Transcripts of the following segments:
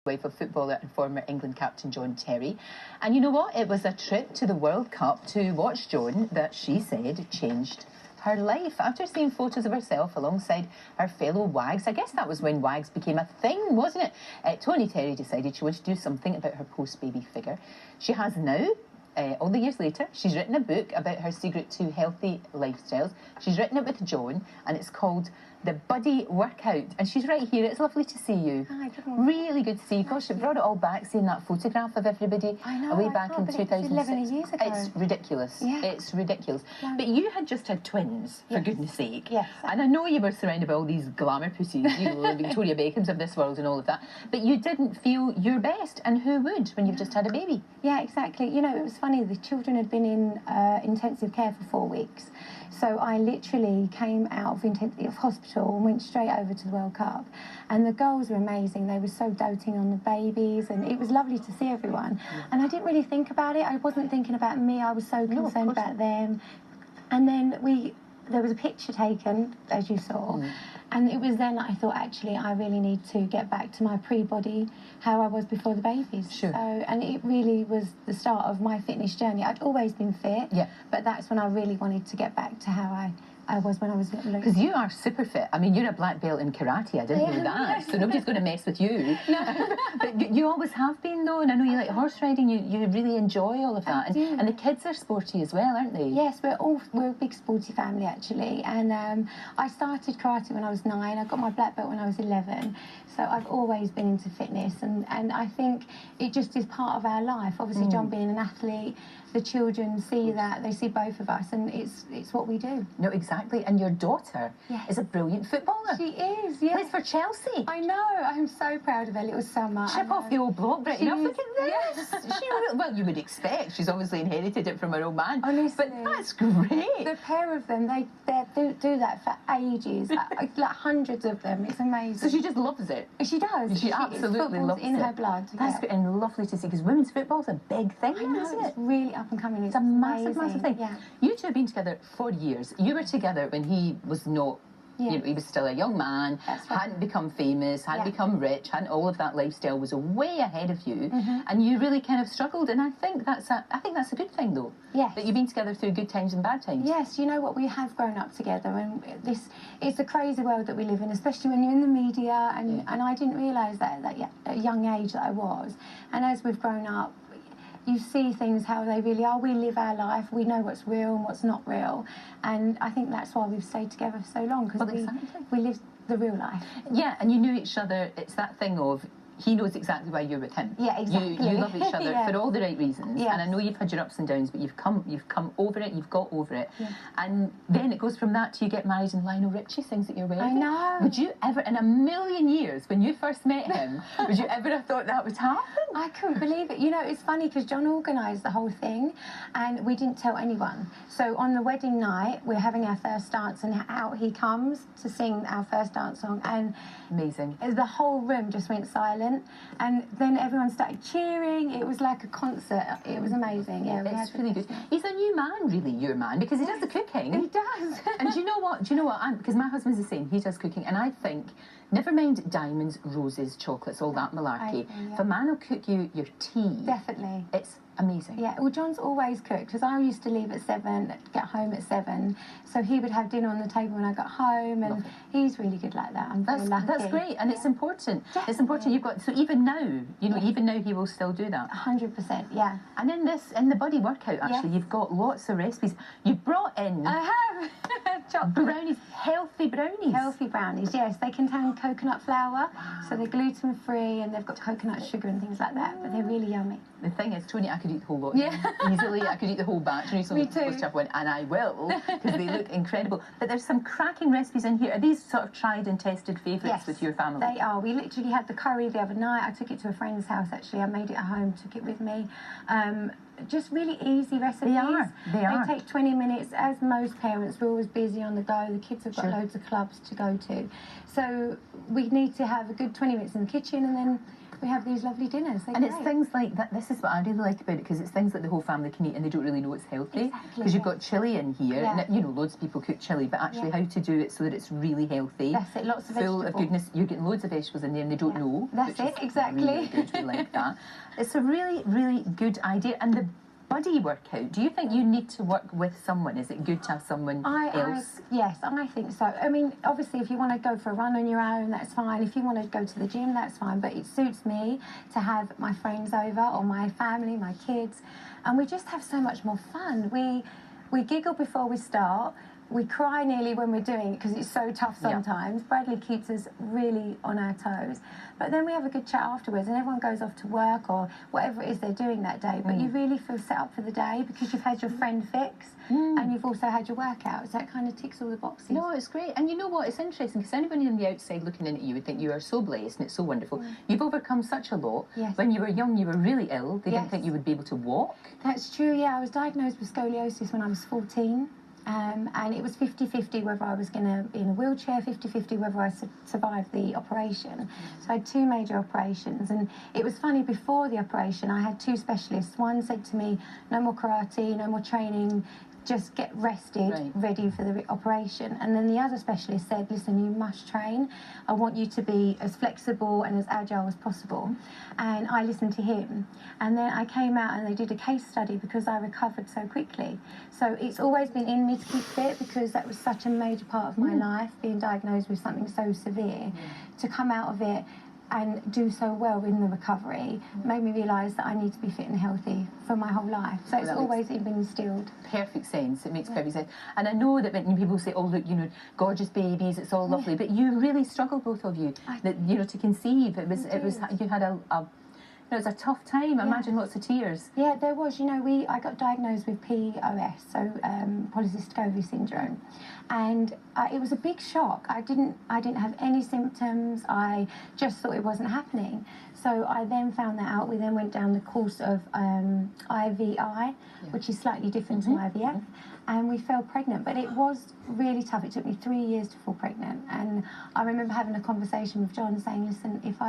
wife of footballer and former England captain John Terry. And you know what? It was a trip to the World Cup to watch Joan that she said changed her life. After seeing photos of herself alongside her fellow wags, I guess that was when wags became a thing, wasn't it? Toni Terry decided she wanted to do something about her post-baby figure. She has now, all the years later, she's written a book about her secret to healthy lifestyles. She's written it with Joan, and it's called The Buddy Workout. And she's right here. It's lovely to see you. Hi, good morning. Really good to see you. Gosh, it brought it all back, seeing that photograph of everybody away back in 2006. 11 years ago. It's ridiculous. Yeah. It's ridiculous. Yeah. But you had just had twins, for goodness sake. Yes. And I know you were surrounded by all these glamour pussies, you know, the Victoria Becomes of this world and all of that. But you didn't feel your best. And who would when you've just had a baby? Yeah, exactly. You know, it was funny. The children had been in intensive care for 4 weeks. So I literally came out of hospital and went straight over to the World Cup. And the girls were amazing. They were so doting on the babies, and it was lovely to see everyone. And I didn't really think about it. I wasn't thinking about me. I was so concerned about them. And then there was a picture taken, as you saw. And it was then that I thought, actually, I really need to get back to my pre-body, how I was before the babies. Sure. So, and it really was the start of my fitness journey. I'd always been fit, but that's when I really wanted to get back to how I was when I was little. Because you are super fit. I mean, you're a black belt in karate. I didn't know that. So nobody's going to mess with you. No. But you always have been, though. And I know you like horse riding. You really enjoy all of that. And the kids are sporty as well, aren't they? Yes, we're a big sporty family, actually. And I started karate when I was 9. I got my black belt when I was 11. So I've always been into fitness. And I think it just is part of our life. Obviously, John being an athlete, the children see that. They see both of us. And it's what we do. No, exactly. And your daughter is a brilliant footballer. She is, yes. Plays for Chelsea. I know. I'm so proud of her little summer. Chip off the old block, Brittany. Now look at this. Yes. Well, you would expect. She's obviously inherited it from her old man. Honestly. But that's great. The pair of them, they do that for ages. like hundreds of them. It's amazing. So she just loves it. She does. She absolutely loves it. in her blood. That's good and lovely to see, because women's football's a big thing, I know, isn't it? It's really up and coming. It's a massive, amazing. massive thing. Yeah. You two have been together for years. You were together when he was not, you know, he was still a young man, hadn't become famous, hadn't become rich, hadn't all of that lifestyle, was way ahead of you, and you really kind of struggled. And I think that's a good thing, though. Yes. That you've been together through good times and bad times. Yes, you know what, we have grown up together, and it's a crazy world that we live in, especially when you're in the media, and I didn't realise that at a young age that I was. And as we've grown up, you see things how they really are. We live our life. We know what's real and what's not real. And I think that's why we've stayed together for so long, because we live the real life. Yeah, and you knew each other. It's that thing of, he knows exactly why you're with him. Yeah, exactly. You love each other for all the right reasons. Yes. And I know you've had your ups and downs, but you've come over it, you've got over it. Yeah. And then it goes from that to you get married and Lionel Richie sings at your wedding. I know. Would you ever, in a million years, when you first met him, would you ever have thought that would happen? I couldn't believe it. You know, it's funny because John organised the whole thing and we didn't tell anyone. So on the wedding night, we're having our first dance and out he comes to sing our first dance song, and amazing. The whole room just went silent, and then everyone started cheering. It was like a concert. It was amazing. Yeah, it's really good. He's a new man, really, your man, because he does the cooking. He does. And do you know what? Because my husband's the same. He does cooking, and I think, never mind diamonds, roses, chocolates, all that malarkey. If a man will cook you your tea, definitely, it's amazing. Yeah, well, John's always cooked, because I used to leave at 7, get home at 7, so he would have dinner on the table when I got home, and he's really good like that. I'm very lucky. That's great, and it's important. Definitely. It's important you've got, so even now, you know, even now he will still do that. 100%, yeah. And in the Buddy Workout, actually, you've got lots of recipes. You've brought in... I have! brownies, healthy brownies. Healthy brownies, yes. They contain coconut flour, so they're gluten-free, and they've got coconut sugar and things like that, but they're really yummy. The thing is, Toni, I could eat the whole lot easily. I could eat the whole batch. Me too. To have one, and I will, because they look incredible. But there's some cracking recipes in here. Are these sort of tried and tested favourites with your family? They are. We literally had the curry the other night. I took it to a friend's house, actually. I made it at home, took it with me. Just really easy recipes. They are. They take 20 minutes. As most parents, we're always busy on the go. The kids have got loads of clubs to go to. So we need to have a good 20 minutes in the kitchen, and then we have these lovely dinners. They're And great. it's things like that. This is what I really like about it, because it's things that the whole family can eat and they don't really know it's healthy. Exactly, Because you've yeah. got chilli in here. Yeah. And, you know, loads of people cook chilli, but actually how to do it so that it's really healthy. That's it, lots of full vegetables. of goodness. You're getting loads of vegetables in there and they don't know. That's which it, is exactly. Really good. We like that. It's a really, really good idea. And the buddy workout, do you think you need to work with someone? Is it good to have someone else? Yes, I think so. I mean, obviously, if you want to go for a run on your own, that's fine. If you want to go to the gym, that's fine. But it suits me to have my friends over, or my family, my kids, and we just have so much more fun. We giggle before we start. We cry nearly when we're doing it because it's so tough sometimes. Yeah. Bradley keeps us really on our toes. But then we have a good chat afterwards and everyone goes off to work or whatever it is they're doing that day. But you really feel set up for the day because you've had your friend fix and you've also had your workout. So that kind of ticks all the boxes. No, it's great. And you know what? It's interesting because anybody on the outside looking in at you would think you are so blessed and it's so wonderful. You've overcome such a lot. Yes. When you were young, you were really ill. They didn't think you would be able to walk. That's true, yeah. I was diagnosed with scoliosis when I was 14. And it was 50-50 whether I was going to be in a wheelchair, 50-50 whether I survived the operation. So I had 2 major operations. And it was funny, before the operation, I had 2 specialists. One said to me, no more karate, no more training, just get rested, ready for the operation. And then the other specialist said, listen, you must train. I want you to be as flexible and as agile as possible. And I listened to him. And then I came out and they did a case study because I recovered so quickly. So it's always been in me to keep fit because that was such a major part of my life, being diagnosed with something so severe. To come out of it and do so well in the recovery made me realise that I need to be fit and healthy for my whole life. So it's always been instilled. Perfect sense. It makes perfect sense. And I know that when people say, oh, look, you know, gorgeous babies, it's all lovely, but you really struggled, both of you, that, you know, to conceive. It was, you had it was a tough time. I imagine lots of tears. Yeah, there was. You know, I got diagnosed with POS, so polycystic ovary syndrome, and it was a big shock. I didn't have any symptoms. I just thought it wasn't happening. So I then found that out. We then went down the course of IVI, which is slightly different to IVF, and we fell pregnant. But it was really tough. It took me 3 years to fall pregnant, and I remember having a conversation with John saying, listen, if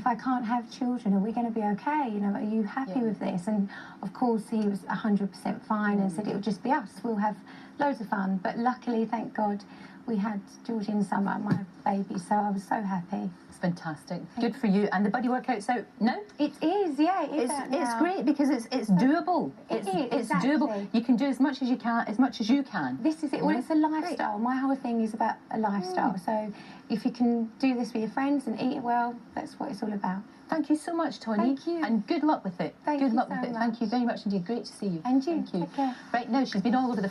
I can't have children, are we going to be okay? You know, are you happy with this? And of course he was 100% fine and said it would just be us. We'll have loads of fun. But luckily, thank God, we had Georgie in summer, my baby, so I was so happy. It's fantastic. Good for you. And the buddy workout's out now? It is, yeah. It's great because it's doable. It's doable. You can do as much as you can, This is it. Well, it's a lifestyle. My whole thing is about a lifestyle. So if you can do this with your friends and eat well, that's what it's all about. Thank you so much, Toni. Thank you. And good luck with it. Thank you so much. Thank you very much indeed. Great to see you. And you. Thank you. Take care. Right now, she's been all over the